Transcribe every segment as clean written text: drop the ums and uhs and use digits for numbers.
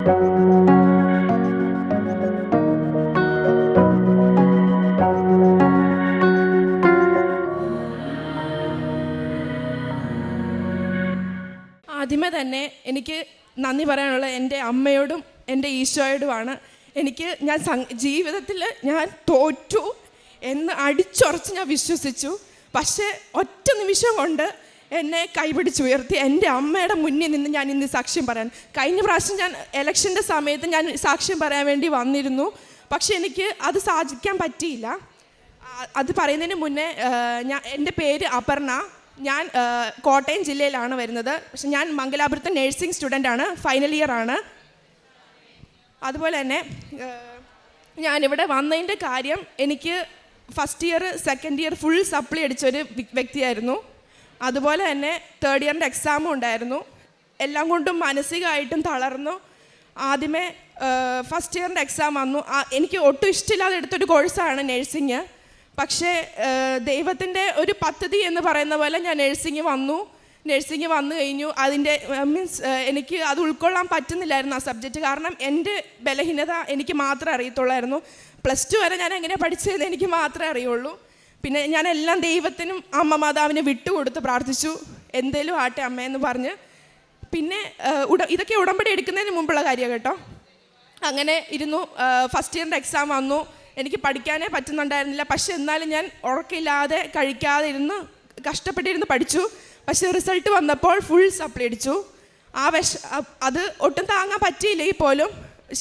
ആദ്യമേ തന്നെ എനിക്ക് നന്ദി പറയാനുള്ളത് എൻ്റെ അമ്മയോടും എൻ്റെ ഈശോയോടുമാണ്. ഞാൻ ജീവിതത്തിൽ ഞാൻ തോറ്റു എന്ന് അടിച്ചുറച്ച് ഞാൻ വിശ്വസിച്ചു. പക്ഷേ ഒറ്റ നിമിഷം കൊണ്ട് എന്നെ കൈപിടിച്ചുയർത്തി എൻ്റെ അമ്മയുടെ മുന്നിൽ നിന്ന് ഞാൻ ഇന്ന് സാക്ഷ്യം പറയാൻ. കഴിഞ്ഞ പ്രാവശ്യം ഞാൻ ഇലക്ഷൻ്റെ സമയത്ത് ഞാൻ സാക്ഷ്യം പറയാൻ വേണ്ടി വന്നിരുന്നു. പക്ഷെ എനിക്ക് അത് സാധിക്കാൻ പറ്റിയില്ല. അത് പറയുന്നതിന് മുന്നേ എൻ്റെ പേര് അപർണ. ഞാൻ കോട്ടയം ജില്ലയിലാണ് വരുന്നത്. പക്ഷെ ഞാൻ മംഗലാപുരത്തെ നഴ്സിംഗ് സ്റ്റുഡൻ്റാണ്, ഫൈനൽ ഇയർ ആണ്. അതുപോലെ തന്നെ ഞാനിവിടെ വന്നതിൻ്റെ കാര്യം, എനിക്ക് first year second year full supply അടിച്ചൊരു വ്യക്തിയായിരുന്നു. അതുപോലെ തന്നെ തേർഡ് ഇയറിൻ്റെ എക്സാമും ഉണ്ടായിരുന്നു. എല്ലാം കൊണ്ടും മാനസികമായിട്ടും തളർന്നു. ആദ്യമേ ഫസ്റ്റ് ഇയറിൻ്റെ എക്സാം വന്നു. എനിക്ക് ഒട്ടും ഇഷ്ടമില്ലാതെ എടുത്തൊരു കോഴ്സാണ് നഴ്സിംഗ്. പക്ഷേ ദൈവത്തിൻ്റെ ഒരു പദ്ധതി എന്ന് പറയുന്ന പോലെ ഞാൻ നഴ്സിംഗ് വന്നു കഴിഞ്ഞു. അതിൻ്റെ എനിക്ക് അത് ഉൾക്കൊള്ളാൻ പറ്റുന്നില്ലായിരുന്നു ആ സബ്ജക്റ്റ്. കാരണം എൻ്റെ ബലഹീനത എനിക്ക് മാത്രമേ അറിയത്തുള്ളായിരുന്നു. +2 വരെ ഞാൻ എങ്ങനെയാണ് പഠിച്ചതെന്ന് എനിക്ക് മാത്രമേ അറിയുള്ളൂ. പിന്നെ ഞാൻ എല്ലാം ദൈവത്തിനും അമ്മ മാതാവിനെ വിട്ടുകൊടുത്ത് പ്രാർത്ഥിച്ചു. എന്തേലും ആട്ടെ അമ്മയെന്ന് പറഞ്ഞ്. പിന്നെ ഇതൊക്കെ ഉടമ്പടി എടുക്കുന്നതിന് മുമ്പുള്ള കാര്യമാണ് കേട്ടോ. അങ്ങനെ ഇരുന്നു. ഫസ്റ്റ് ഇയറിൻ്റെ എക്സാം വന്നു. എനിക്ക് പഠിക്കാനേ പറ്റുന്നുണ്ടായിരുന്നില്ല. പക്ഷെ എന്നാലും ഞാൻ ഉറക്കമില്ലാതെ കഴിക്കാതെ ഇരുന്ന് കഷ്ടപ്പെട്ടിരുന്ന് പഠിച്ചു. പക്ഷേ റിസൾട്ട് വന്നപ്പോൾ ഫുൾ സപ്ലി അടിച്ചു. അത് ഒട്ടും താങ്ങാൻ പറ്റിയില്ലെങ്കിൽ പോലും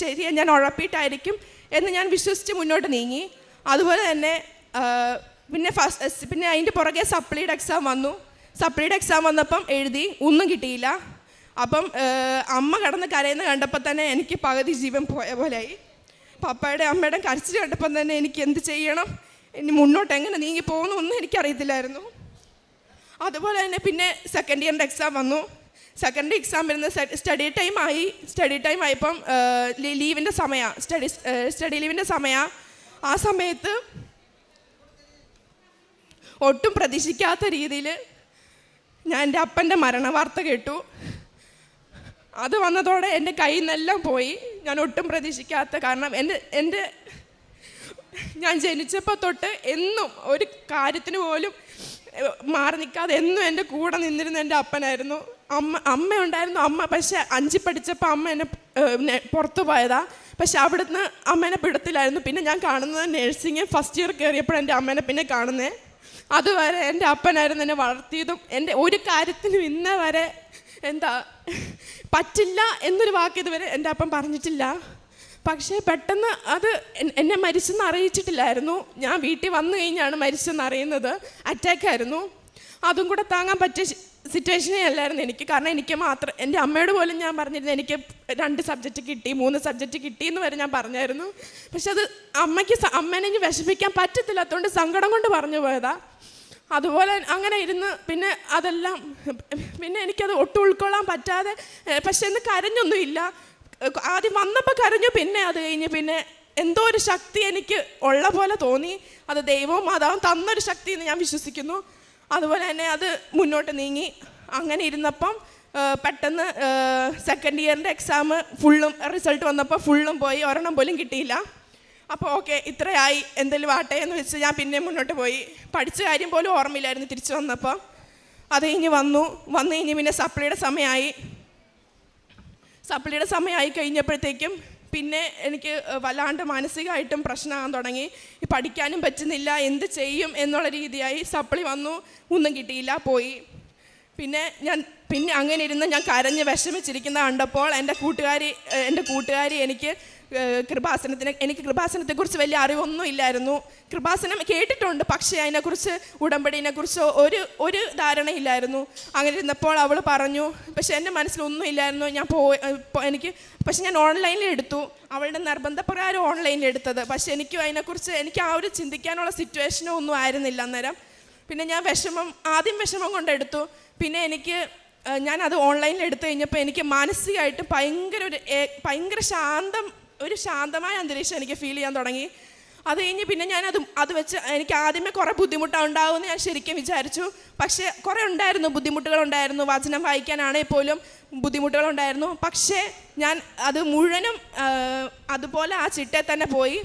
ശരിയാണ്, ഞാൻ ഉഴപ്പിയിട്ടായിരിക്കും എന്ന് ഞാൻ വിശ്വസിച്ച് മുന്നോട്ട് നീങ്ങി. അതുപോലെ തന്നെ പിന്നെ അതിൻ്റെ പുറകെ സപ്ലിയുടെ എക്സാം വന്നു. സപ്ലിയുടെ എക്സാം വന്നപ്പം എഴുതി, ഒന്നും കിട്ടിയില്ല. അപ്പം അമ്മ കിടന്ന് കരയുന്ന കണ്ടപ്പോൾ തന്നെ എനിക്ക് പകുതി ജീവൻ പോയ പോലെയായി. പപ്പയുടെ അമ്മയുടെ കരച്ചിൽ കണ്ടപ്പം തന്നെ എനിക്ക് എന്ത് ചെയ്യണം, ഇനി മുന്നോട്ട് എങ്ങനെ നീങ്ങി പോകുന്നൊന്നും എനിക്കറിയത്തില്ലായിരുന്നു. അതുപോലെ തന്നെ പിന്നെ സെക്കൻഡ് ഇയറിൻ്റെ എക്സാം വന്നു. സെക്കൻഡ് എക്സാം വരുന്ന സ്റ്റഡി ടൈം ആയപ്പം ലീവിൻ്റെ സമയമാണ്, സ്റ്റഡി ലീവിൻ്റെ സമയമാണ്. ആ സമയത്ത് ഒട്ടും പ്രതീക്ഷിക്കാത്ത രീതിയിൽ ഞാൻ എൻ്റെ അപ്പൻ്റെ മരണ വാർത്ത കേട്ടു. അത് വന്നതോടെ എൻ്റെ കയ്യിൽ നിന്നെല്ലാം പോയി. ഞാൻ ഒട്ടും പ്രതീക്ഷിക്കാത്ത, കാരണം ഞാൻ ജനിച്ചപ്പോൾ തൊട്ട് എന്നും ഒരു കാര്യത്തിന് പോലും മാറി നിൽക്കാതെ എന്നും എൻ്റെ കൂടെ നിന്നിരുന്ന എൻ്റെ അപ്പനായിരുന്നു. അമ്മ ഉണ്ടായിരുന്നു. അമ്മ പക്ഷേ 5 പഠിച്ചപ്പോൾ അമ്മ എന്നെ പുറത്തു പോയതാ. പക്ഷെ അവിടുന്ന് അമ്മേനെ പിടത്തിലായിരുന്നു. പിന്നെ ഞാൻ കാണുന്നത് നഴ്സിംഗ് ഫസ്റ്റ് ഇയർ കയറിയപ്പോഴാണ് എൻ്റെ അമ്മേനെ പിന്നെ കാണുന്നത്. അതുവരെ എൻ്റെ അപ്പനായിരുന്നു എന്നെ വളർത്തിയതും. എൻ്റെ ഒരു കാര്യത്തിനും ഇന്ന വരെ പറ്റില്ല എന്നൊരു വാക്ക് ഇതുവരെ എൻ്റെ അപ്പൻ പറഞ്ഞിട്ടില്ല. പക്ഷേ പെട്ടെന്ന് അത് എന്നെ മരിച്ചെന്ന് അറിയിച്ചിട്ടില്ലായിരുന്നു. ഞാൻ വീട്ടിൽ വന്നു കഴിഞ്ഞാണ് മരിച്ചെന്ന് അറിയുന്നത്. അറ്റാക്കായിരുന്നു. അതും കൂടെ താങ്ങാൻ പറ്റിയ സിറ്റുവേഷനേ അല്ലായിരുന്നു എനിക്ക്. കാരണം എനിക്ക് മാത്രം, എൻ്റെ അമ്മയോട് പോലും ഞാൻ പറഞ്ഞിരുന്നു എനിക്ക് 2 സബ്ജക്റ്റ് കിട്ടി, 3 സബ്ജക്റ്റ് കിട്ടി എന്ന് വരെ ഞാൻ പറഞ്ഞായിരുന്നു. പക്ഷെ അത് അമ്മേനെ വിഷമിക്കാൻ പറ്റത്തില്ലാത്തതുകൊണ്ട് സങ്കടം കൊണ്ട് പറഞ്ഞു പോയതാ. അതുപോലെ അങ്ങനെ ഇരുന്ന് പിന്നെ എനിക്കത് ഒട്ടും ഉൾക്കൊള്ളാൻ പറ്റാതെ, പക്ഷെ എന്ന് കരഞ്ഞൊന്നുമില്ല. ആദ്യം വന്നപ്പോൾ കരഞ്ഞു. പിന്നെ അത് കഴിഞ്ഞ് പിന്നെ എന്തോ ഒരു ശക്തി എനിക്ക് ഉള്ള പോലെ തോന്നി. അത് ദൈവവും മാതാവും തന്നൊരു ശക്തി എന്ന് ഞാൻ വിശ്വസിക്കുന്നു. അതുപോലെ തന്നെ അത് മുന്നോട്ട് നീങ്ങി. അങ്ങനെ ഇരുന്നപ്പം പെട്ടെന്ന് സെക്കൻഡ് ഇയറിൻ്റെ എക്സാം ഫുള്ളും റിസൾട്ട് വന്നപ്പോൾ ഫുള്ളും പോയി, ഒരെണ്ണം പോലും കിട്ടിയില്ല. അപ്പോൾ ഓക്കെ, ഇത്രയായി, എന്തെങ്കിലും ആട്ടെ എന്ന് വെച്ച് ഞാൻ പിന്നെ മുന്നോട്ട് പോയി. പഠിച്ച കാര്യം പോലും ഓർമ്മയില്ലായിരുന്നു തിരിച്ചു വന്നപ്പോൾ. അത് കഴിഞ്ഞ് വന്നു കഴിഞ്ഞ് പിന്നെ സപ്ലിയുടെ സമയമായി കഴിഞ്ഞപ്പോഴത്തേക്കും പിന്നെ എനിക്ക് വല്ലാണ്ട് മാനസികമായിട്ടും പ്രശ്നമാകാൻ തുടങ്ങി. പഠിക്കാനും പറ്റുന്നില്ല, എന്ത് ചെയ്യും എന്നുള്ള രീതിയായി. സപ്ലി വന്നു, ഒന്നും കിട്ടിയില്ല, പോയി. പിന്നെ അങ്ങനെ ഇരുന്ന് ഞാൻ കരഞ്ഞ് വിഷമിച്ചിരിക്കുന്ന കണ്ടപ്പോൾ എൻ്റെ കൂട്ടുകാരി എനിക്ക് കൃപാസനത്തെക്കുറിച്ച് വലിയ അറിവൊന്നും ഇല്ലായിരുന്നു. കൃപാസനം കേട്ടിട്ടുണ്ട്, പക്ഷേ അതിനെക്കുറിച്ച് ഉടമ്പടിനെക്കുറിച്ച് ഒരു ധാരണയില്ലായിരുന്നു. അങ്ങനെ ഇരുന്നപ്പോൾ അവൾ പറഞ്ഞു. പക്ഷെ എൻ്റെ മനസ്സിലൊന്നും ഇല്ലായിരുന്നു. പക്ഷെ ഞാൻ ഓൺലൈനിൽ എടുത്തു. അവളുടെ നിർബന്ധപ്രകാരം ഓൺലൈനിൽ എടുത്തത്. പക്ഷെ എനിക്ക് ആ ഒരു ചിന്തിക്കാനുള്ള സിറ്റുവേഷനോ ഒന്നും ആയിരുന്നില്ല അന്നേരം. പിന്നെ ഞാൻ ആദ്യം വിഷമം കൊണ്ടെടുത്തു. പിന്നെ ഞാനത് ഓൺലൈനിൽ എടുത്തു കഴിഞ്ഞപ്പോൾ എനിക്ക് മാനസികമായിട്ട് ഭയങ്കര ശാന്തമായ അന്തരീക്ഷം എനിക്ക് ഫീൽ ചെയ്യാൻ തുടങ്ങി. അത് കഴിഞ്ഞ് പിന്നെ ഞാൻ അത് വെച്ച് എനിക്ക് ആദ്യമേ കുറേ ബുദ്ധിമുട്ടുണ്ടാകുമെന്ന് ഞാൻ ശരിക്കും വിചാരിച്ചു. പക്ഷേ കുറേ ഉണ്ടായിരുന്നു, ബുദ്ധിമുട്ടുകളുണ്ടായിരുന്നു. വചനം വായിക്കാനാണെങ്കിൽ പോലും ബുദ്ധിമുട്ടുകളുണ്ടായിരുന്നു. പക്ഷേ ഞാൻ അത് മുഴുവനും അതുപോലെ ആ ചിട്ടയിൽ തന്നെ പോയി.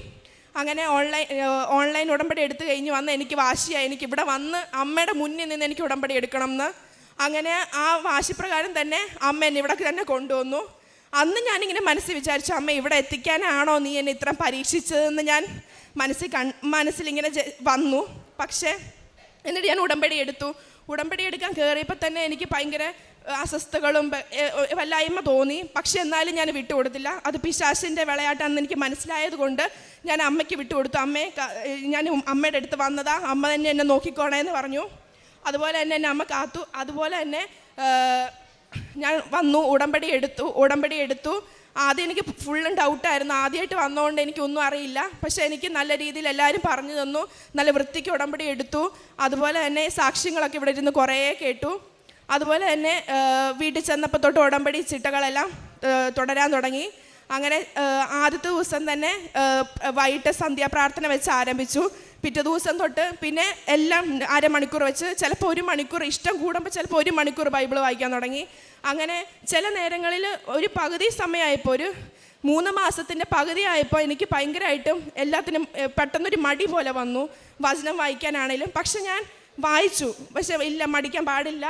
അങ്ങനെ ഓൺലൈൻ ഉടമ്പടി എടുത്തു കഴിഞ്ഞ് വന്ന് എനിക്ക് വാശിയായി, എനിക്ക് ഇവിടെ വന്ന് അമ്മയുടെ മുന്നിൽ നിന്ന് എനിക്ക് ഉടമ്പടി എടുക്കണം എന്ന്. അങ്ങനെ ആ വാശിപ്രകാരം തന്നെ അമ്മ എന്നെ ഇവിടെ തന്നെ കൊണ്ടുവന്നു. അന്ന് ഞാനിങ്ങനെ മനസ്സിൽ വിചാരിച്ചു, അമ്മ ഇവിടെ എത്തിക്കാനാണോ നീ എന്നെ ഇത്ര പരീക്ഷിച്ചതെന്ന് ഞാൻ മനസ്സിലിങ്ങനെ വന്നു. പക്ഷേ എന്നിട്ട് ഞാൻ ഉടമ്പടി എടുത്തു. ഉടമ്പടി എടുക്കാൻ കയറിയപ്പോൾ തന്നെ എനിക്ക് ഭയങ്കര അസ്വസ്ഥതകളും വല്ലായ്മ തോന്നി. പക്ഷെ എന്നാലും ഞാൻ വിട്ടുകൊടുത്തില്ല. അത് പിശാചിൻ്റെ വിളയാട്ടാണെന്ന് എനിക്ക് മനസ്സിലായത് കൊണ്ട് ഞാൻ അമ്മയ്ക്ക് വിട്ടുകൊടുത്തു. ഞാൻ അമ്മയുടെ അടുത്ത് വന്നതാ, അമ്മ തന്നെ എന്നെ നോക്കിക്കോണേന്ന് പറഞ്ഞു. അതുപോലെ തന്നെ എന്നെ അമ്മ കാത്തു. അതുപോലെ തന്നെ ഞാൻ വന്നു, ഉടമ്പടി എടുത്തു. ആദ്യം എനിക്ക് ഫുള്ളും ഡൗട്ടായിരുന്നു. ആദ്യമായിട്ട് വന്നതുകൊണ്ട് എനിക്കൊന്നും അറിയില്ല. പക്ഷേ എനിക്ക് നല്ല രീതിയിൽ എല്ലാവരും പറഞ്ഞു തന്നു. നല്ല വൃത്തിക്ക് ഉടമ്പടി എടുത്തു. അതുപോലെ തന്നെ സാക്ഷ്യങ്ങളൊക്കെ ഇവിടെ ഇരുന്ന് കുറേ കേട്ടു. അതുപോലെ തന്നെ വീട്ടിൽ ചെന്നപ്പോൾ തൊട്ട് ഉടമ്പടി ചിട്ടകളെല്ലാം തുടരാൻ തുടങ്ങി. അങ്ങനെ ആദ്യത്തെ ദിവസം തന്നെ വൈകിട്ട് സന്ധ്യാപ്രാർത്ഥന വെച്ച് ആരംഭിച്ചു. പിറ്റേ ദിവസം തൊട്ട് പിന്നെ എല്ലാം അരമണിക്കൂർ വെച്ച്, ചിലപ്പോൾ 1 മണിക്കൂർ, ഇഷ്ടം കൂടുമ്പോൾ ചിലപ്പോൾ 1 മണിക്കൂർ ബൈബിൾ വായിക്കാൻ തുടങ്ങി. അങ്ങനെ ചില നേരങ്ങളിൽ ഒരു പകുതി സമയമായപ്പോൾ, ഒരു 3 മാസത്തിൻ്റെ പകുതി ആയപ്പോൾ എനിക്ക് ഭയങ്കരമായിട്ടും എല്ലാത്തിനും പെട്ടെന്നൊരു മടി പോലെ വന്നു, വചനം വായിക്കാനാണേലും. പക്ഷെ ഞാൻ വായിച്ചു. പക്ഷെ ഇല്ല, മടിക്കാൻ പാടില്ല.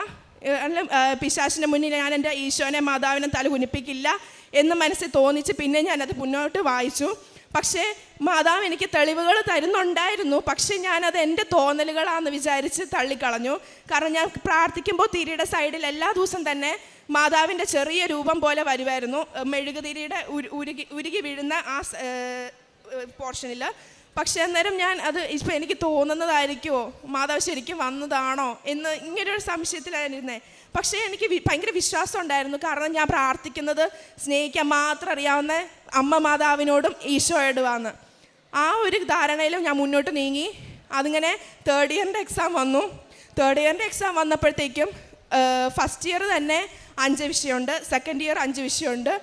പിശാചിൻ്റെ മുന്നിൽ ഞാൻ എൻ്റെ ഈശോനെ മാതാവിനെ തല കുനിപ്പിക്കില്ല എന്ന് മനസ്സിൽ തോന്നിച്ച് പിന്നെ ഞാനത് മുന്നോട്ട് വായിച്ചു. പക്ഷേ മാതാവ് എനിക്ക് തെളിവുകൾ തരുന്നുണ്ടായിരുന്നു. പക്ഷേ ഞാനത് എൻ്റെ തോന്നലുകളാണെന്ന് വിചാരിച്ച് തള്ളിക്കളഞ്ഞു. കാരണം ഞാൻ പ്രാർത്ഥിക്കുമ്പോൾ തിരിയുടെ സൈഡിൽ എല്ലാ ദിവസം തന്നെ മാതാവിൻ്റെ ചെറിയ രൂപം പോലെ വരുമായിരുന്നു, മെഴുകുതിരിയുടെ ഉരുകി വീഴുന്ന ആ പോർഷനിൽ. പക്ഷേ അന്നേരം ഞാൻ അത് ഇപ്പം എനിക്ക് തോന്നുന്നതായിരിക്കുമോ, മാതാവ് ശരിക്കും വന്നതാണോ എന്ന് ഇങ്ങനൊരു സംശയത്തിലായിരുന്നേ. പക്ഷേ എനിക്ക് ഭയങ്കര വിശ്വാസം ഉണ്ടായിരുന്നു. കാരണം ഞാൻ പ്രാർത്ഥിക്കുന്നത് സ്നേഹിക്കാൻ മാത്രം അറിയാവുന്ന അമ്മ മാതാവിനോടും ഈശോയോടുമാണ്. ആ ഒരു ധാരണയിലും ഞാൻ മുന്നോട്ട് നീങ്ങി. അതിങ്ങനെ തേർഡ് ഇയറിൻ്റെ എക്സാം വന്നു. തേർഡ് ഇയറിൻ്റെ എക്സാം വന്നപ്പോഴത്തേക്കും ഫസ്റ്റ് ഇയർ തന്നെ 5 വിഷയമുണ്ട്, സെക്കൻഡ് ഇയർ 5 വിഷയമുണ്ട്,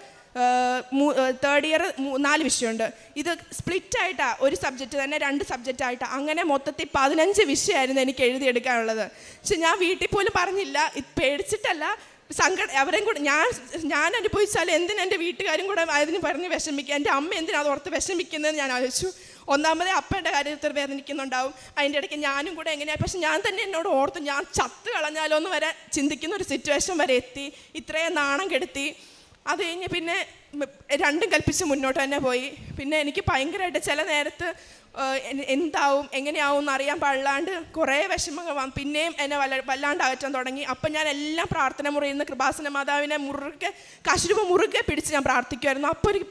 തേർഡ് ഇയർ 4 വിഷയമുണ്ട്. ഇത് സ്പ്ലിറ്റായിട്ടാണ്, ഒരു സബ്ജക്റ്റ് തന്നെ 2 സബ്ജക്റ്റായിട്ടാണ്. അങ്ങനെ മൊത്തത്തിൽ 15 വിഷയമായിരുന്നു എനിക്ക് എഴുതിയെടുക്കാനുള്ളത്. പക്ഷെ ഞാൻ വീട്ടിൽ പോലും പറഞ്ഞില്ല, പേടിച്ചിട്ടല്ല, അവരെയും കൂടെ ഞാൻ അനുഭവിച്ചാൽ എന്തിനാ എൻ്റെ വീട്ടുകാരും കൂടെ അതിന് പറഞ്ഞ് വിഷമിക്കുക, എൻ്റെ അമ്മ എന്തിനാ അത് ഓർത്ത് വിഷമിക്കുന്നതെന്ന് ഞാൻ ആലോചിച്ചു. ഒന്നാമതേ അപ്പൻ്റെ കാര്യത്തിൽ വേദനിക്കുന്നുണ്ടാവും, അതിൻ്റെ ഇടയ്ക്ക് ഞാനും കൂടെ എങ്ങനെയാണ്. പക്ഷെ ഞാൻ തന്നെ എന്നോട് ഓർത്ത് ഞാൻ ചത്ത് കളഞ്ഞാലോ എന്ന് വരെ ചിന്തിക്കുന്ന ഒരു സിറ്റുവേഷൻ വരെ എത്തി. ഇത്രയും നാണം കെടുത്തി. അത് കഴിഞ്ഞ് പിന്നെ രണ്ടും കൽപ്പിച്ച് മുന്നോട്ട് തന്നെ പോയി. പിന്നെ എനിക്ക് ഭയങ്കരമായിട്ട് ചില നേരത്ത് എന്താവും എങ്ങനെയാവും എന്നറിയാൻ പാടില്ലാണ്ട് കുറേ വിഷമങ്ങൾ വന്നു. പിന്നെയും എന്നെ വല്ലാണ്ട് അകറ്റാൻ തുടങ്ങി. അപ്പം ഞാൻ എല്ലാം പ്രാർത്ഥന മുറിയിൽ നിന്ന് കൃപാസന മാതാവിനെ കശുരൂപ മുറുകെ പിടിച്ച് ഞാൻ പ്രാർത്ഥിക്കുമായിരുന്നു. അപ്പോൾ എനിക്ക്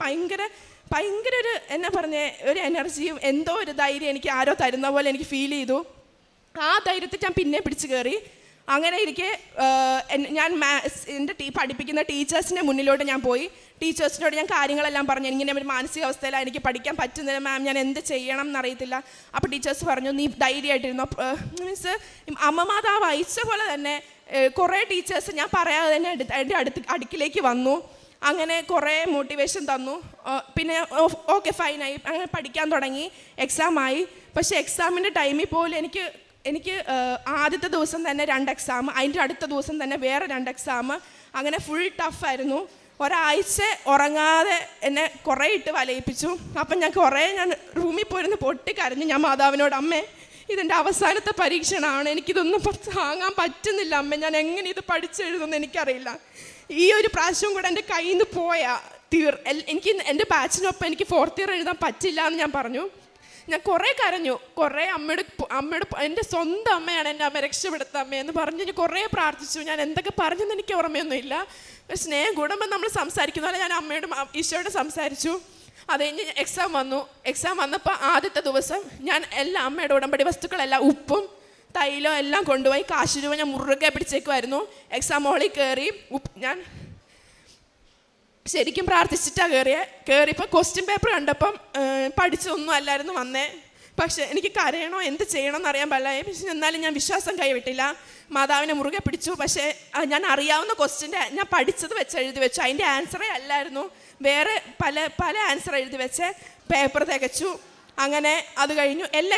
ഭയങ്കര ഒരു എന്നാ പറഞ്ഞേ ഒരു എനർജിയും എന്തോ ഒരു ധൈര്യം എനിക്ക് ആരോ തരുന്ന പോലെ എനിക്ക് ഫീൽ ചെയ്തു. ആ ധൈര്യത്തിൽ ഞാൻ പിന്നെ പിടിച്ച് കയറി. അങ്ങനെ ഇരിക്കെ ഞാൻ എൻ്റെ പഠിപ്പിക്കുന്ന ടീച്ചേഴ്സിൻ്റെ മുന്നിലോട്ട് ഞാൻ പോയി. ടീച്ചേഴ്സിനോട് ഞാൻ കാര്യങ്ങളെല്ലാം പറഞ്ഞു. ഇങ്ങനെ ഒരു മാനസികാവസ്ഥയിലാണ്, എനിക്ക് പഠിക്കാൻ പറ്റുന്നില്ല മാം, ഞാൻ എന്ത് ചെയ്യണം എന്നറിയത്തില്ല. അപ്പോൾ ടീച്ചേഴ്സ് പറഞ്ഞു, നീ ധൈര്യമായിട്ടിരുന്നോ. മീൻസ് അമ്മ മാതാവ് അയച്ച പോലെ തന്നെ കുറേ ടീച്ചേഴ്സ് ഞാൻ പറയാതെ തന്നെ എൻ്റെ അടുക്കിലേക്ക് വന്നു. അങ്ങനെ കുറേ മോട്ടിവേഷൻ തന്നു. പിന്നെ ഓക്കെ ഫൈനായി, അങ്ങനെ പഠിക്കാൻ തുടങ്ങി. എക്സാമായി. പക്ഷേ എക്സാമിൻ്റെ ടൈമിൽ പോലും എനിക്ക് ആദ്യത്തെ ദിവസം തന്നെ 2 എക്സാം, അതിൻ്റെ അടുത്ത ദിവസം തന്നെ വേറെ 2 എക്സാം. അങ്ങനെ ഫുൾ ടഫായിരുന്നു. ഒരാഴ്ച ഉറങ്ങാതെ എന്നെ കുറേ ഇട്ട് വലയിപ്പിച്ചു. അപ്പം ഞാൻ റൂമിൽ പോയിരുന്ന് പൊട്ടിക്കരഞ്ഞു. ഞാൻ മാതാവിനോട്, അമ്മേ ഇതെൻ്റെ അവസാനത്തെ പരീക്ഷണമാണ്, എനിക്കിതൊന്നും താങ്ങാൻ പറ്റുന്നില്ല അമ്മേ, ഞാൻ എങ്ങനെ ഇത് പഠിച്ചെഴുതുമെന്ന് എനിക്കറിയില്ല. ഈ ഒരു പ്രാവശ്യം കൂടെ എൻ്റെ കയ്യിൽ നിന്ന് പോയാൽ എനിക്ക് എൻ്റെ ബാച്ചിനൊപ്പം എനിക്ക് 4th ഇയർ എഴുതാൻ പറ്റില്ല എന്ന് ഞാൻ പറഞ്ഞു. ഞാൻ കുറേ കരഞ്ഞു. കുറേ അമ്മയോട് എൻ്റെ സ്വന്തം അമ്മയാണ് എൻ്റെ അമ്മ, രക്ഷപ്പെടുത്താം അമ്മയെന്ന് പറഞ്ഞ് ഞാൻ കുറേ പ്രാർത്ഥിച്ചു. ഞാൻ എന്തൊക്കെ പറഞ്ഞെന്ന് എനിക്ക് ഓർമ്മയൊന്നുമില്ല. സ്നേഹം കൂടുമ്പോൾ നമ്മൾ സംസാരിക്കുന്ന പോലെ ഞാൻ അമ്മയോടും ഈശോയോടും സംസാരിച്ചു. അത് കഴിഞ്ഞ് എക്സാം വന്നു. എക്സാം വന്നപ്പോൾ ആദ്യത്തെ ദിവസം ഞാൻ എല്ലാ അമ്മയുടെ ഉടമ്പടി വസ്തുക്കളെല്ലാം ഉപ്പും തൈലവും എല്ലാം കൊണ്ടുപോയി കാശുരൂപ ഞാൻ മുറുകെ പിടിച്ചേക്കുമായിരുന്നു. എക്സാം ഹോളിൽ കയറി ഞാൻ ശരിക്കും പ്രാർത്ഥിച്ചിട്ടാണ് കയറിയപ്പോൾ ക്വസ്റ്റ്യൻ പേപ്പർ കണ്ടപ്പം പഠിച്ചൊന്നും അല്ലായിരുന്നു വന്നേ. പക്ഷേ എനിക്ക് കരയണോ എന്ത് ചെയ്യണമെന്ന് അറിയാൻ പാടില്ല. പക്ഷെ എന്നാലും ഞാൻ വിശ്വാസം കൈവിട്ടില്ല, മാതാവിനെ മുറുകെ പിടിച്ചു. പക്ഷേ ഞാൻ അറിയാവുന്ന ക്വസ്റ്റ്യൻ്റെ ഞാൻ പഠിച്ചത് വെച്ച് എഴുതി വെച്ചു. അതിൻ്റെ ആൻസറേ അല്ലായിരുന്നു, വേറെ പല ആൻസർ എഴുതി വെച്ച് പേപ്പർ തികച്ചു. അങ്ങനെ അത് കഴിഞ്ഞു. എല്ലാ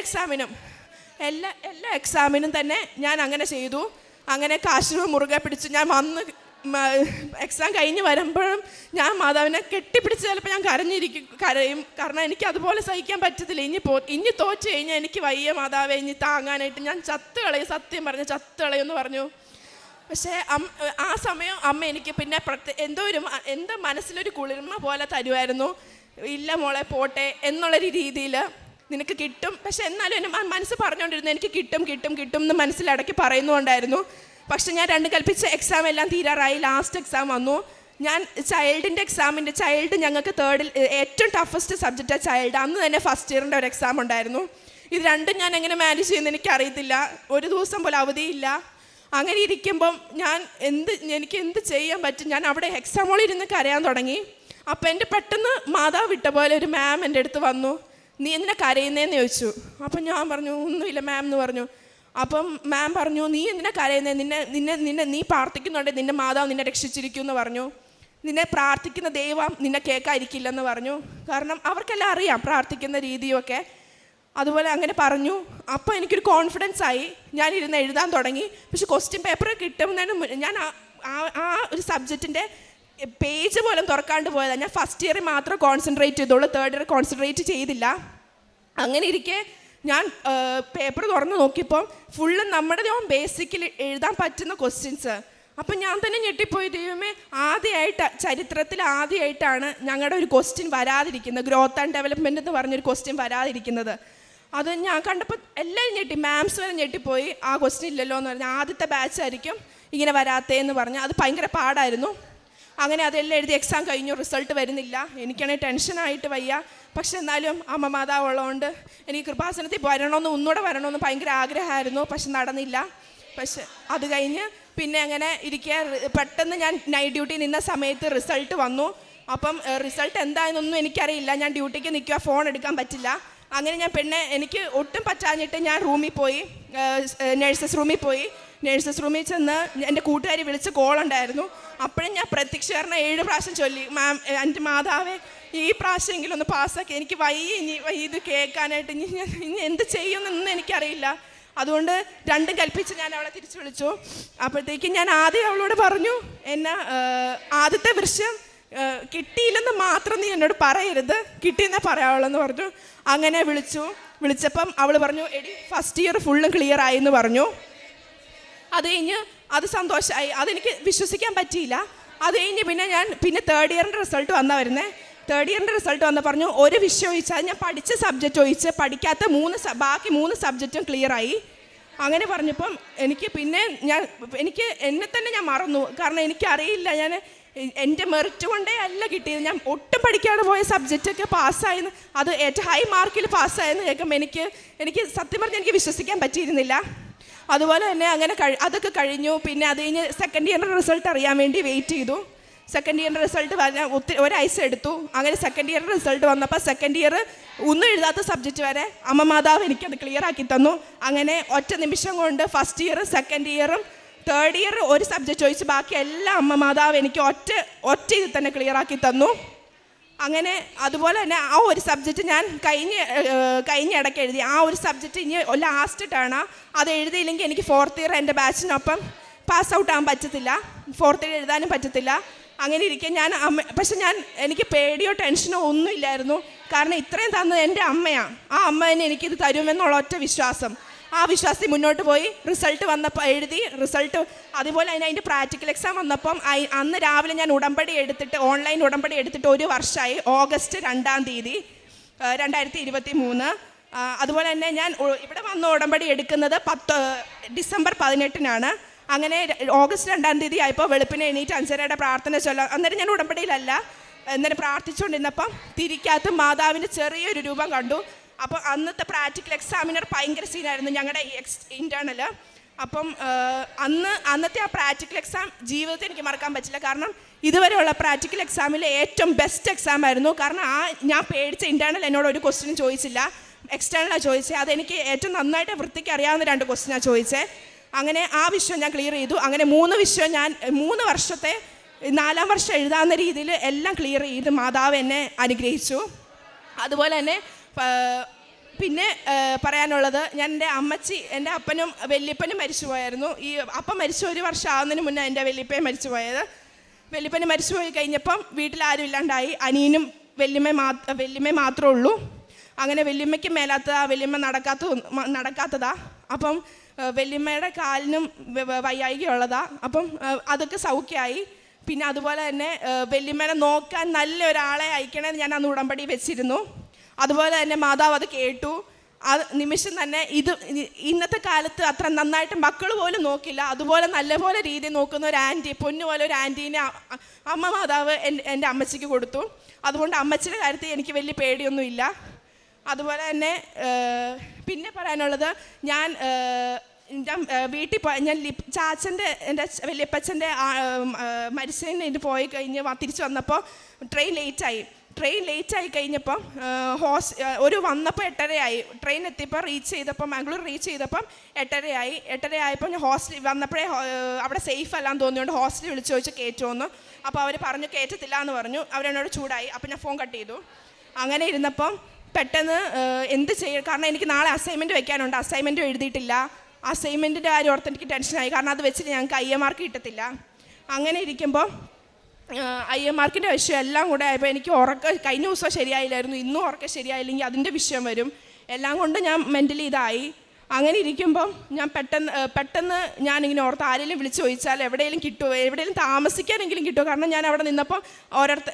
എക്സാമിനും തന്നെ ഞാൻ അങ്ങനെ ചെയ്തു. അങ്ങനെ കാശ് മുറുകെ പിടിച്ചു. ഞാൻ വന്ന് എക്സാം കഴിഞ്ഞ് വരുമ്പോഴും ഞാൻ മാതാവിനെ കെട്ടിപ്പിടിച്ച് ചിലപ്പോൾ ഞാൻ കരയും. കാരണം എനിക്ക് അതുപോലെ സഹിക്കാൻ പറ്റത്തില്ല. ഇനി തോറ്റ് കഴിഞ്ഞാൽ എനിക്ക് വയ്യ മാതാവെ, ഇനി താങ്ങാനായിട്ട് ഞാൻ ചത്തുകളയും, സത്യം പറഞ്ഞ് ചത്തുകളയെന്ന് പറഞ്ഞു. പക്ഷേ ആ സമയം അമ്മ എനിക്ക് പിന്നെ എന്തോ മനസ്സിലൊരു കുളിർമ പോലെ തരുമായിരുന്നു. ഇല്ല മോളെ പോട്ടെ എന്നുള്ളൊരു രീതിയിൽ നിനക്ക് കിട്ടും. പക്ഷെ എന്നാലും എൻ്റെ മനസ്സ് പറഞ്ഞുകൊണ്ടിരുന്നു എനിക്ക് കിട്ടും എന്ന് മനസ്സിലിടയ്ക്ക് പറയുന്നുണ്ടായിരുന്നു. പക്ഷെ ഞാൻ രണ്ട് കൽപ്പിച്ച എക്സാം എല്ലാം തീരാറായി. ലാസ്റ്റ് എക്സാം വന്നു. ഞാൻ ചൈൽഡ് ഞങ്ങൾക്ക് തേർഡിൽ ഏറ്റവും ടഫസ്റ്റ് സബ്ജക്റ്റാണ് ചൈൽഡ്. അന്ന് തന്നെ ഫസ്റ്റ് ഇയറിൻ്റെ ഒരു എക്സാം ഉണ്ടായിരുന്നു. ഇത് രണ്ടും ഞാൻ എങ്ങനെ മാനേജ് ചെയ്യുമെന്ന് എനിക്കറിയത്തില്ല. ഒരു ദിവസം പോലും അവധിയില്ല. അങ്ങനെ ഇരിക്കുമ്പം എനിക്ക് എന്ത് ചെയ്യാൻ പറ്റും? ഞാൻ അവിടെ എക്സാം ഹോളിൽ ഇരുന്ന് കരയാൻ തുടങ്ങി. അപ്പം എൻ്റെ പെട്ടെന്ന് മാതാവ് വിട്ട പോലെ ഒരു മാം എൻ്റെ അടുത്ത് വന്നു. നീ എന്തിനാ കരയുന്നതെന്ന് ചോദിച്ചു. അപ്പം ഞാൻ പറഞ്ഞു ഒന്നുമില്ല മാം എന്ന് പറഞ്ഞു. അപ്പം മാം പറഞ്ഞു നീ എന്തിനാ കരയുന്നത്? നീ പ്രാർത്ഥിക്കുന്നുണ്ട്, നിൻ്റെ മാതാവ് നിന്നെ രക്ഷിച്ചിരിക്കും എന്ന് പറഞ്ഞു. നിന്നെ പ്രാർത്ഥിക്കുന്ന ദൈവം നിന്നെ കേൾക്കാതിരിക്കില്ലെന്ന് പറഞ്ഞു. കാരണം അവർക്കെല്ലാം അറിയാം പ്രാർത്ഥിക്കുന്ന രീതിയൊക്കെ. അതുപോലെ അങ്ങനെ പറഞ്ഞു. അപ്പോൾ എനിക്കൊരു കോൺഫിഡൻസ് ആയി. ഞാനിരുന്ന് എഴുതാൻ തുടങ്ങി. പക്ഷെ ക്വസ്റ്റ്യൻ പേപ്പർ കിട്ടുന്നതിന് ഞാൻ ആ ഒരു സബ്ജക്റ്റിൻ്റെ പേജ് പോലും തുറക്കാണ്ട് പോയതാണ്. ഞാൻ ഫസ്റ്റ് ഇയറിൽ മാത്രം കോൺസെൻട്രേറ്റ് ചെയ്തോളൂ, തേർഡ് ഇയർ കോൺസെൻട്രേറ്റ് ചെയ്തില്ല. അങ്ങനെ ഇരിക്കെ ഞാൻ പേപ്പർ തുറന്ന് നോക്കിയപ്പോൾ ഫുള്ള് നമ്മുടെ ബേസിക്കലി എഴുതാൻ പറ്റുന്ന ക്വസ്റ്റ്യൻസ്. അപ്പം ഞാൻ തന്നെ ഞെട്ടിപ്പോയി. ദൈവമേ, ചരിത്രത്തിൽ ആദ്യമായിട്ടാണ് ഞങ്ങളുടെ ഒരു ക്വസ്റ്റ്യൻ വരാതിരിക്കുന്നത്. ഗ്രോത്ത് ആൻഡ് ഡെവലപ്മെൻറ്റ് എന്ന് പറഞ്ഞൊരു ക്വസ്റ്റ്യൻ വരാതിരിക്കുന്നത്. അത് ഞാൻ കണ്ടപ്പോൾ എല്ലാവരും ഞെട്ടി, മാംസ് വരെ ഞെട്ടിപ്പോയി. ആ ക്വസ്റ്റ്യൻ ഇല്ലല്ലോ എന്ന് പറഞ്ഞാൽ ആദ്യത്തെ ബാച്ചായിരിക്കും ഇങ്ങനെ വരാത്തതെന്ന് പറഞ്ഞ് അത് ഭയങ്കര പാടായിരുന്നു. അങ്ങനെ അതെല്ലാം എഴുതി എക്സാം കഴിഞ്ഞു. റിസൾട്ട് വരുന്നില്ല. എനിക്കാണെങ്കിൽ ടെൻഷനായിട്ട് വയ്യ. പക്ഷെ എന്നാലും അമ്മ മാതാവ് ഉള്ളതുകൊണ്ട് എനിക്ക് കൃപാസനത്തിൽ ഒന്നുകൂടെ വരണമെന്ന് ഭയങ്കര ആഗ്രഹമായിരുന്നു. പക്ഷെ നടന്നില്ല. പക്ഷെ അത് കഴിഞ്ഞ് പിന്നെ അങ്ങനെ ഇരിക്കുക. പെട്ടെന്ന് ഞാൻ നൈറ്റ് ഡ്യൂട്ടി നിന്ന സമയത്ത് റിസൾട്ട് വന്നു. അപ്പം റിസൾട്ട് എന്തായെന്നൊന്നും എനിക്കറിയില്ല. ഞാൻ ഡ്യൂട്ടിക്ക് നിൽക്കുക, ഫോൺ എടുക്കാൻ പറ്റില്ല. അങ്ങനെ ഞാൻ എനിക്ക് ഒട്ടും പറ്റാഞ്ഞിട്ട് ഞാൻ റൂമിൽ പോയി, നഴ്സസ് റൂമിൽ ചെന്ന് എൻ്റെ കൂട്ടുകാരി വിളിച്ച് കോളുണ്ടായിരുന്നു. അപ്പോഴും ഞാൻ പ്രത്യക്ഷീകരണം 7 പ്രാവശ്യം ചൊല്ലി, മാം എൻ്റെ മാതാവേ ഈ പ്രാവശ്യമെങ്കിലും ഒന്ന് പാസ്സാക്കി, എനിക്ക് ഇനി ഇത് കേൾക്കാനായിട്ട് ഇനി എന്ത് ചെയ്യുമെന്നൊന്നും എനിക്കറിയില്ല. അതുകൊണ്ട് രണ്ടും കൽപ്പിച്ച് ഞാൻ അവളെ തിരിച്ചു വിളിച്ചു. അപ്പോഴത്തേക്കും ഞാൻ ആദ്യം അവളോട് പറഞ്ഞു, എന്നെ ആദ്യത്തെ വൃക്ഷം കിട്ടിയില്ലെന്ന് മാത്രം നീ എന്നോട് പറയരുത്, കിട്ടിയെന്നേ പറയാവുള്ളെന്ന് പറഞ്ഞു. അങ്ങനെ വിളിച്ചപ്പം അവൾ പറഞ്ഞു എടി ഫസ്റ്റ് ഇയർ ഫുള്ളും ക്ലിയർ ആയി എന്ന് പറഞ്ഞു. അത് കഴിഞ്ഞ് അത് സന്തോഷമായി. അതെനിക്ക് വിശ്വസിക്കാൻ പറ്റിയില്ല. അത് കഴിഞ്ഞ് പിന്നെ തേർഡ് ഇയറിൻ്റെ റിസൾട്ട് തേർഡ് ഇയറിൻ്റെ റിസൾട്ട് വന്ന് പറഞ്ഞു ഒരു വിഷയം ഒഴിച്ചാൽ ഞാൻ പഠിച്ച സബ്ജക്റ്റ് ഒഴിച്ച് ബാക്കി 3 സബ്ജക്റ്റും ക്ലിയറായി. അങ്ങനെ പറഞ്ഞപ്പം എനിക്ക് എന്നെ തന്നെ ഞാൻ മറന്നു. കാരണം എനിക്കറിയില്ല, എൻ്റെ മെറിറ്റ് കൊണ്ടേ അല്ല കിട്ടിയത്. ഞാൻ ഒട്ടും പഠിക്കാതെ പോയ സബ്ജക്റ്റൊക്കെ പാസ്സായെന്ന്, അത് ഏറ്റവും ഹൈ മാർക്കിൽ പാസ്സായെന്ന് കേൾക്കുമ്പോൾ എനിക്ക് സത്യം പറഞ്ഞാൽ എനിക്ക് വിശ്വസിക്കാൻ പറ്റിയിരുന്നില്ല. അതുപോലെ തന്നെ അങ്ങനെ അതൊക്കെ കഴിഞ്ഞു. പിന്നെ അത് കഴിഞ്ഞ് സെക്കൻഡ് ഇയറിൻ്റെ റിസൾട്ട് അറിയാൻ വേണ്ടി വെയിറ്റ് ചെയ്തു. സെക്കൻഡ് ഇയറിൻ്റെ റിസൾട്ട് വരാൻ ഒരാഴ്ച എടുത്തു. അങ്ങനെ സെക്കൻഡ് ഇയറിൻ്റെ റിസൾട്ട് വന്നപ്പോൾ സെക്കൻഡ് ഇയർ ഒന്നും എഴുതാത്ത സബ്ജക്റ്റ് വരെ അമ്മ മാതാവ് എനിക്കത് ക്ലിയർ ആക്കി തന്നു. അങ്ങനെ ഒറ്റ നിമിഷം കൊണ്ട് ഫസ്റ്റ് ഇയർ, സെക്കൻഡ് ഇയറും തേർഡ് ഇയർ ഒരു സബ്ജക്റ്റ് ചോദിച്ച് ബാക്കി എല്ലാ അമ്മ മാതാവ് എനിക്ക് ഒറ്റ ഇതിൽ തന്നെ ക്ലിയർ ആക്കി തന്നു. അങ്ങനെ അതുപോലെ തന്നെ ആ ഒരു സബ്ജക്റ്റ് ഞാൻ കഴിഞ്ഞ ഇടയ്ക്ക് എഴുതി. ആ ഒരു സബ്ജക്റ്റ് ഇനി ലാസ്റ്റ് ടേണാ, അത് എഴുതിയില്ലെങ്കിൽ എനിക്ക് ഫോർത്ത് ഇയർ എൻ്റെ ബാച്ചിനൊപ്പം പാസ് ഔട്ട് ആകാൻ പറ്റത്തില്ല, ഫോർത്ത് ഇയർ എഴുതാനും പറ്റത്തില്ല. അങ്ങനെ ഇരിക്കെ പക്ഷെ എനിക്ക് പേടിയോ ടെൻഷനോ ഒന്നും ഇല്ലായിരുന്നു. കാരണം ഇത്രയും തന്നത് എൻ്റെ അമ്മയാണ്. ആ അമ്മ തന്നെ എനിക്കിത് തരുമെന്നുള്ള ഒറ്റ വിശ്വാസം, ആ വിശ്വാസത്തിൽ മുന്നോട്ട് പോയി. റിസൾട്ട് വന്നപ്പോൾ എഴുതി. റിസൾട്ട് അതുപോലെ അതിൻ്റെ പ്രാക്ടിക്കൽ എക്സാം വന്നപ്പം അന്ന് രാവിലെ ഞാൻ ഓൺലൈൻ ഉടമ്പടി എടുത്തിട്ട് 1 വർഷമായി. ഓഗസ്റ്റ് 2-ാം തീയതി 2023. അതുപോലെ തന്നെ ഞാൻ ഇവിടെ വന്ന് ഉടമ്പടി എടുക്കുന്നത് ഡിസംബർ 18-നാണ്. അങ്ങനെ ഓഗസ്റ്റ് 2-ാം തീയതി ആയപ്പോൾ വെളുപ്പിനെ എണീറ്റ് 5:30 പ്രാർത്ഥന ചൊല്ലാം. അന്നേരം ഞാൻ ഉടമ്പടിയിലല്ല, എന്നാലും പ്രാർത്ഥിച്ചുകൊണ്ടിരുന്നപ്പം തിരിക്കകത്ത് മാതാവിൻ്റെ ചെറിയൊരു രൂപം കണ്ടു. അപ്പോൾ അന്നത്തെ പ്രാക്ടിക്കൽ എക്സാമിനർ ഭയങ്കര സീനായിരുന്നു, ഞങ്ങളുടെ ഇൻറ്റേർണൽ. അപ്പം അന്നത്തെ ആ പ്രാക്ടിക്കൽ എക്സാം ജീവിതത്തിൽ എനിക്ക് മറക്കാൻ പറ്റില്ല. കാരണം ഇതുവരെയുള്ള പ്രാക്ടിക്കൽ എക്സാമിൽ ഏറ്റവും ബെസ്റ്റ് എക്സാം ആയിരുന്നു. കാരണം ഞാൻ പേടിച്ച ഇൻറ്റേർണൽ എന്നോട് ഒരു ക്വസ്റ്റ്യനും ചോദിച്ചില്ല, എക്സ്റ്റേണലാണ് ചോദിച്ചത്. അതെനിക്ക് ഏറ്റവും നന്നായിട്ട് വൃത്തിക്ക് അറിയാവുന്ന 2 ക്വസ്റ്റ്യനാണ് ചോദിച്ചത്. അങ്ങനെ ആ വിഷയം ഞാൻ ക്ലിയർ ചെയ്തു. അങ്ങനെ 3 വിഷയം ഞാൻ 3 വർഷത്തെ 4-ാം വർഷം എഴുതാവുന്ന രീതിയിൽ എല്ലാം ക്ലിയർ ചെയ്ത് മാതാവ് എന്നെ അനുഗ്രഹിച്ചു. അതുപോലെ തന്നെ പിന്നെ പറയാനുള്ളത്, ഞാൻ എൻ്റെ അപ്പനും വല്യപ്പനും മരിച്ചു പോയായിരുന്നു. ഈ അപ്പം മരിച്ചു 1 വർഷം ആവുന്നതിന് മുന്നേ എൻ്റെ വല്യപ്പയും മരിച്ചു പോയത്. വല്യപ്പന് മരിച്ചു പോയി കഴിഞ്ഞപ്പം വീട്ടിലാരും ഇല്ലാണ്ടായി. അനിയനും വല്യമ്മ മാത്രമേ ഉള്ളൂ. അങ്ങനെ വല്യമ്മയ്ക്ക് മേലാത്തതാ, വല്യമ്മ നടക്കാത്തതാ. അപ്പം വല്യമ്മയുടെ കാലിനും വയ്യായികയുള്ളതാ. അപ്പം അതൊക്കെ സൗഖ്യമായി. പിന്നെ അതുപോലെ തന്നെ വല്യമ്മേനെ നോക്കാൻ നല്ല ഒരാളെ അയക്കണമെന്ന് ഞാൻ അന്ന് ഉടമ്പടി വെച്ചിരുന്നു. അതുപോലെ തന്നെ മാതാവ് അത് കേട്ടു. ആ നിമിഷം തന്നെ ഇന്നത്തെ കാലത്ത് അത്ര നന്നായിട്ട് മക്കൾ പോലും നോക്കില്ല, അതുപോലെ നല്ലപോലെ രീതിയിൽ നോക്കുന്ന ഒരു ആൻറ്റി, പൊന്നുപോലെ ഒരു ആൻറ്റീനെ അമ്മ മാതാവ് എൻ്റെ അമ്മച്ചിക്ക് കൊടുത്തു. അതുകൊണ്ട് അമ്മച്ചിയുടെ കാര്യത്തിൽ എനിക്ക് വലിയ പേടിയൊന്നുമില്ല. അതുപോലെ തന്നെ പിന്നെ പറയാനുള്ളത്, ഞാൻ വീട്ടിൽ ഞാൻ ചാച്ചൻ്റെ എൻ്റെ വല്യപ്പച്ചൻ്റെ മരിച്ചതിന് ഇത് പോയി കഴിഞ്ഞ് തിരിച്ച് വന്നപ്പോൾ ട്രെയിൻ ലേറ്റായി കഴിഞ്ഞപ്പം വന്നപ്പോൾ 8:30 ട്രെയിൻ എത്തിയപ്പോൾ മാംഗ്ലൂർ റീച്ച് ചെയ്തപ്പം 8:30 ആയപ്പോൾ ഞാൻ ഹോസ്റ്റലിൽ വന്നപ്പോഴേ അവിടെ സേഫ് അല്ലാന്ന് തോന്നിയോണ്ട് ഹോസ്റ്റലിൽ വിളിച്ച് ചോദിച്ചു കയറ്റുമെന്ന്. അപ്പോൾ അവർ പറഞ്ഞു കയറ്റത്തില്ല എന്ന് പറഞ്ഞു. അവരെന്നോട് ചൂടായി. അപ്പോൾ ഞാൻ ഫോൺ കട്ട് ചെയ്തു. അങ്ങനെ ഇരുന്നപ്പം പെട്ടെന്ന് എന്ത് ചെയ്യും, കാരണം എനിക്ക് നാളെ അസൈൻമെൻറ്റ് വെക്കാനുണ്ട്. അസൈൻമെൻറ്റും എഴുതിയിട്ടില്ല. അസൈൻമെൻറ്റിൻ്റെ കാര്യം ഓർത്ത് എനിക്ക് ടെൻഷനായി, കാരണം അത് വെച്ചിട്ട് ഞങ്ങൾക്ക് IMR കിട്ടത്തില്ല. അങ്ങനെ ഇരിക്കുമ്പോൾ IMR വിഷയം എല്ലാം കൂടെ ആയപ്പോൾ എനിക്ക് കഴിഞ്ഞ ദിവസം ശരിയായില്ലായിരുന്നു, ഇന്നും ഉറക്കം ശരിയായില്ലെങ്കിൽ അതിൻ്റെ വിഷയം വരും. എല്ലാം കൊണ്ട് ഞാൻ മെൻ്റലി ഇതായി. അങ്ങനെ ഇരിക്കുമ്പം ഞാൻ പെട്ടെന്ന് ഞാനിങ്ങനെ ഓർത്ത് ആരെങ്കിലും വിളിച്ച് ചോദിച്ചാൽ എവിടെയെങ്കിലും കിട്ടുമോ, എവിടെയെങ്കിലും താമസിക്കാനെങ്കിലും കിട്ടുമോ. കാരണം ഞാൻ അവിടെ നിന്നപ്പോൾ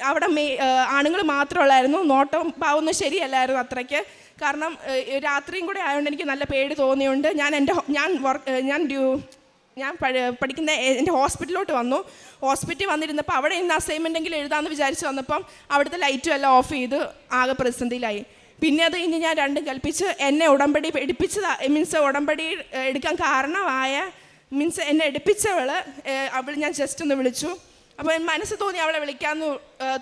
അവിടെ ആണുങ്ങൾ മാത്രമുള്ളായിരുന്നു. നോട്ടം പാവൊന്നും ശരിയല്ലായിരുന്നു അത്രയ്ക്ക്. കാരണം രാത്രിയും കൂടെ ആയതുകൊണ്ട് എനിക്ക് നല്ല പേടി തോന്നിയുകൊണ്ട് ഞാൻ പഠിക്കുന്ന എൻ്റെ ഹോസ്പിറ്റലിലോട്ട് വന്നു. ഹോസ്പിറ്റലിൽ വന്നിരുന്നപ്പോൾ അവിടെ ഇന്ന് അസൈൻമെൻറ്റെങ്കിലും എഴുതാമെന്ന് വിചാരിച്ച് വന്നപ്പം അവിടുത്തെ ലൈറ്റും എല്ലാം ഓഫ് ചെയ്ത് ആകെ പ്രതിസന്ധിയിലായി. പിന്നെ അത് ഇനി ഞാൻ രണ്ടും കൽപ്പിച്ച് എന്നെ ഉടമ്പടി ഉടമ്പടി എടുക്കാൻ കാരണമായ എന്നെ എടുപ്പിച്ചവൾ ഞാൻ ജസ്റ്റ് ഒന്ന് വിളിച്ചു. അപ്പോൾ മനസ്സ് തോന്നി അവളെ വിളിക്കാമെന്ന്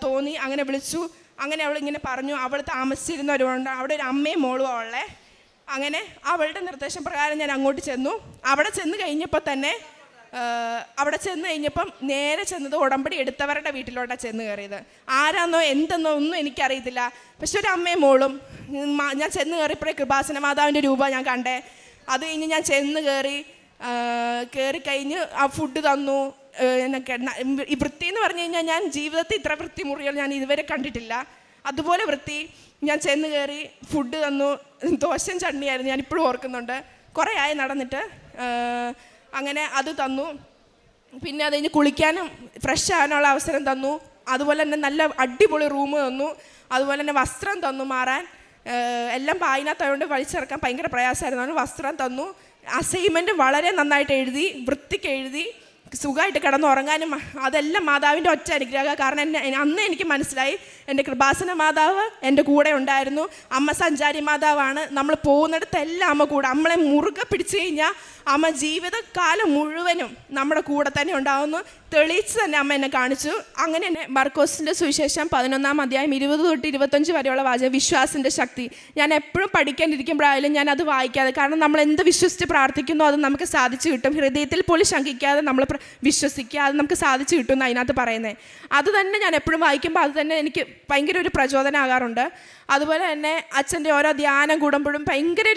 തോന്നി. അങ്ങനെ വിളിച്ചു. അങ്ങനെ അവളിങ്ങനെ പറഞ്ഞു, അവൾ താമസിച്ചിരുന്നവരുണ്ട്, അവിടെ ഒരു അമ്മയും മോളും അവളെ. അങ്ങനെ അവളുടെ നിർദ്ദേശം പ്രകാരം ഞാൻ അങ്ങോട്ട് ചെന്നു. അവിടെ ചെന്ന് കഴിഞ്ഞപ്പം നേരെ ചെന്നത് ഉടമ്പടി എടുത്തവരുടെ വീട്ടിലോട്ടാണ് ചെന്ന് കയറിയത്. ആരാന്നോ എന്തെന്നോ ഒന്നും എനിക്കറിയത്തില്ല. പക്ഷെ ഒരു അമ്മയും മോളും. ഞാൻ ചെന്ന് കയറിയപ്പോഴേ കൃപാസന മാതാവിൻ്റെ രൂപ ഞാൻ കണ്ടേ. അത് കഴിഞ്ഞ് ഞാൻ ചെന്ന് കയറിക്കഴിഞ്ഞ് ആ ഫുഡ് തന്നു. ഈ വൃത്തി എന്ന് പറഞ്ഞു കഴിഞ്ഞാൽ ഞാൻ ജീവിതത്തിൽ ഇത്ര വൃത്തി മുറികൾ ഞാൻ ഇതുവരെ കണ്ടിട്ടില്ല. അതുപോലെ വൃത്തി. ഞാൻ ചെന്ന് കയറി ഫുഡ് തന്നു. ദോശയും ചട്നിയായിരുന്നു, ഞാനിപ്പോഴും ഓർക്കുന്നുണ്ട്. കുറേ ആയി നടന്നിട്ട്. അങ്ങനെ അത് തന്നു. പിന്നെ അത് കഴിഞ്ഞ് കുളിക്കാനും ഫ്രഷ് ആകാനുള്ള അവസരം തന്നു. അതുപോലെ തന്നെ നല്ല അടിപൊളി റൂം തന്നു. അതുപോലെ തന്നെ വസ്ത്രം തന്നു മാറാൻ. എല്ലാം പായിനകത്തായതുകൊണ്ട് വലിച്ചിറക്കാൻ ഭയങ്കര പ്രയാസമായിരുന്നു. വസ്ത്രം തന്നു. അസൈൻമെൻറ്റ് വളരെ നന്നായിട്ട് എഴുതി, വൃത്തിക്ക് എഴുതി, സുഖമായിട്ട് കിടന്നുറങ്ങാനും. അതെല്ലാം മാതാവിൻ്റെ ഒറ്റ അനുഗ്രഹം. കാരണം അന്ന് എനിക്ക് മനസ്സിലായി എൻ്റെ കൃപാസന മാതാവ് എൻ്റെ കൂടെ ഉണ്ടായിരുന്നു. അമ്മ സഞ്ചാരി മാതാവാണ്. നമ്മൾ പോകുന്നിടത്തെല്ലാം അമ്മ കൂടെ. നമ്മളെ മുറുകെ പിടിച്ചു കഴിഞ്ഞാൽ അമ്മ ജീവിതകാലം മുഴുവനും നമ്മുടെ കൂടെ തന്നെ ഉണ്ടാവുന്നു. തെളിയിച്ച് തന്നെ അമ്മ എന്നെ കാണിച്ചു. അങ്ങനെ തന്നെ മർക്കോസിൻ്റെ സുവിശേഷം 11-ാം അധ്യായം 20 തൊട്ട് 25 വരെയുള്ള വാചകം, വിശ്വാസത്തിൻ്റെ ശക്തി. ഞാൻ എപ്പോഴും പഠിക്കാനിരിക്കുമ്പോഴായാലും ഞാൻ അത് വായിക്കാതെ, കാരണം നമ്മൾ എന്ത് വിശ്വസിച്ച് പ്രാർത്ഥിക്കുന്നോ അത് നമുക്ക് സാധിച്ചു കിട്ടും. ഹൃദയത്തിൽ പോലും ശങ്കിക്കാതെ നമ്മൾ വിശ്വസിക്കുക, അത് നമുക്ക് സാധിച്ചു കിട്ടും എന്ന് അതിനകത്ത് പറയുന്നത്. അത് തന്നെ ഞാൻ എപ്പോഴും വായിക്കുമ്പോൾ അത് തന്നെ എനിക്ക് ഭയങ്കര ഒരു പ്രചോദനമാകാറുണ്ട്. അതുപോലെ തന്നെ അച്ഛൻ്റെ ഓരോ ധ്യാനം കൂടുമ്പോഴും ഭയങ്കര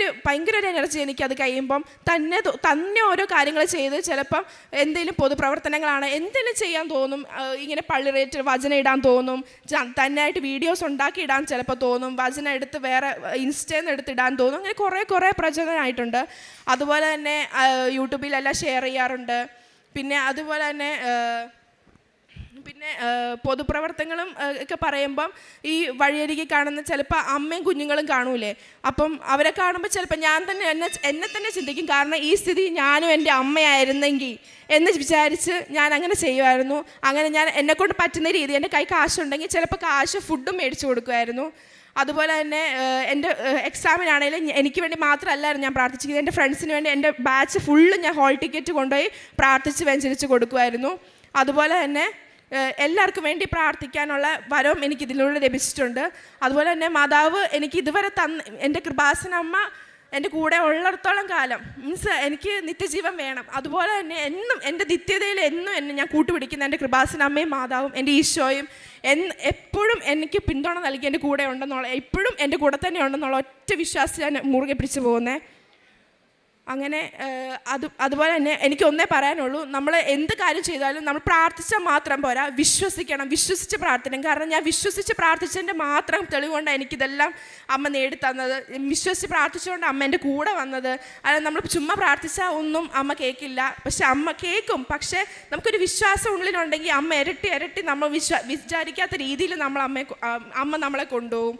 ഒരു എനർജി എനിക്കത് കഴിയുമ്പം തന്നെ ഓരോ കാര്യങ്ങൾ ചെയ്ത്, ചിലപ്പം എന്തെങ്കിലും പൊതുപ്രവർത്തനങ്ങളാണ്, എന്തെങ്കിലും ചെയ്യാൻ തോന്നും. ഇങ്ങനെ പള്ളിറേറ്റ് വചനം ഇടാൻ തോന്നും, തന്നെയായിട്ട് വീഡിയോസ് ഉണ്ടാക്കി ഇടാൻ ചിലപ്പോൾ തോന്നും, വചനം എടുത്ത് വേറെ ഇൻസ്റ്റയിൽ നിന്ന് എടുത്തിടാൻ തോന്നും. അങ്ങനെ കുറേ പ്രചോദനമായിട്ടുണ്ട്. അതുപോലെ തന്നെ യൂട്യൂബിലെല്ലാം ഷെയർ ചെയ്യാറുണ്ട്. പിന്നെ അതുപോലെ തന്നെ പൊതുപ്രവർത്തനങ്ങളും ഒക്കെ പറയുമ്പം ഈ വഴിയരികെ കാണുന്ന ചിലപ്പോൾ അമ്മയും കുഞ്ഞുങ്ങളും കാണൂലേ, അപ്പം അവരെ കാണുമ്പോൾ ചിലപ്പോൾ ഞാൻ തന്നെ എന്നെ തന്നെ ചിന്തിക്കും, കാരണം ഈ സ്ഥിതി ഞാനും എൻ്റെ അമ്മയായിരുന്നെങ്കിൽ എന്ന് വിചാരിച്ച് ഞാൻ അങ്ങനെ ചെയ്യുമായിരുന്നു. അങ്ങനെ ഞാൻ എന്നെക്കൊണ്ട് പറ്റുന്ന രീതി, എൻ്റെ കൈ കാശുണ്ടെങ്കിൽ ചിലപ്പോൾ കാശ് ഫുഡും മേടിച്ചു കൊടുക്കുമായിരുന്നു. അതുപോലെ തന്നെ എൻ്റെ എക്സാമിനാണെങ്കിലും എനിക്ക് വേണ്ടി മാത്രമല്ലായിരുന്നു ഞാൻ പ്രാർത്ഥിച്ചിരിക്കുന്നത്, എൻ്റെ ഫ്രണ്ട്സിന് വേണ്ടി എൻ്റെ ബാച്ച് ഫുള്ള് ഞാൻ ഹോൾ ടിക്കറ്റ് കൊണ്ടുപോയി പ്രാർത്ഥിച്ച് വെഞ്ചരിച്ച് കൊടുക്കുമായിരുന്നു. അതുപോലെ തന്നെ എല്ലാവർക്കും വേണ്ടി പ്രാർത്ഥിക്കാനുള്ള വരവും എനിക്ക് ഇതിലൂടെ ലഭിച്ചിട്ടുണ്ട്. അതുപോലെ തന്നെ മാതാവ് എനിക്ക് ഇതുവരെ എൻ്റെ കൃപാസന അമ്മ എൻ്റെ കൂടെ ഉള്ളിടത്തോളം കാലം മീൻസ് എനിക്ക് നിത്യജീവൻ വേണം. അതുപോലെ തന്നെ എന്നും എൻ്റെ നിത്യതയിൽ എന്നും എന്നെ ഞാൻ കൂട്ടുപിടിക്കുന്ന എൻ്റെ കൃപാസന അമ്മയും മാതാവും എൻ്റെ ഈശോയും എപ്പോഴും എനിക്ക് പിന്തുണ നൽകി എൻ്റെ കൂടെ ഉണ്ടെന്നുള്ള, എപ്പോഴും എൻ്റെ കൂടെ തന്നെ ഉണ്ടെന്നുള്ള ഒറ്റ വിശ്വാസം ഞാൻ മുറുകെ പിടിച്ചു പോകുന്നത്. അങ്ങനെ അതുപോലെ തന്നെ എനിക്ക് ഒന്നേ പറയാനുള്ളൂ, നമ്മൾ എന്ത് കാര്യം ചെയ്താലും നമ്മൾ പ്രാർത്ഥിച്ചാൽ മാത്രം പോരാ, വിശ്വസിക്കണം, വിശ്വസിച്ച് പ്രാർത്ഥിക്കണം. കാരണം ഞാൻ വിശ്വസിച്ച് പ്രാർത്ഥിച്ചതിൻ്റെ മാത്രം തെളിവുകൊണ്ടാണ് എനിക്കിതെല്ലാം അമ്മ നേടിത്തന്നത്. വിശ്വസിച്ച് പ്രാർത്ഥിച്ചുകൊണ്ട് അമ്മ എൻ്റെ കൂടെ വന്നത്. അതായത് നമ്മൾ ചുമ്മാ പ്രാർത്ഥിച്ചാൽ ഒന്നും അമ്മ കേൾക്കില്ല, പക്ഷെ അമ്മ കേൾക്കും. പക്ഷേ നമുക്കൊരു വിശ്വാസം ഉള്ളിലുണ്ടെങ്കിൽ അമ്മ ഇരട്ടി നമ്മൾ വിചാരിക്കാത്ത രീതിയിൽ അമ്മ നമ്മളെ കൊണ്ടുപോകും.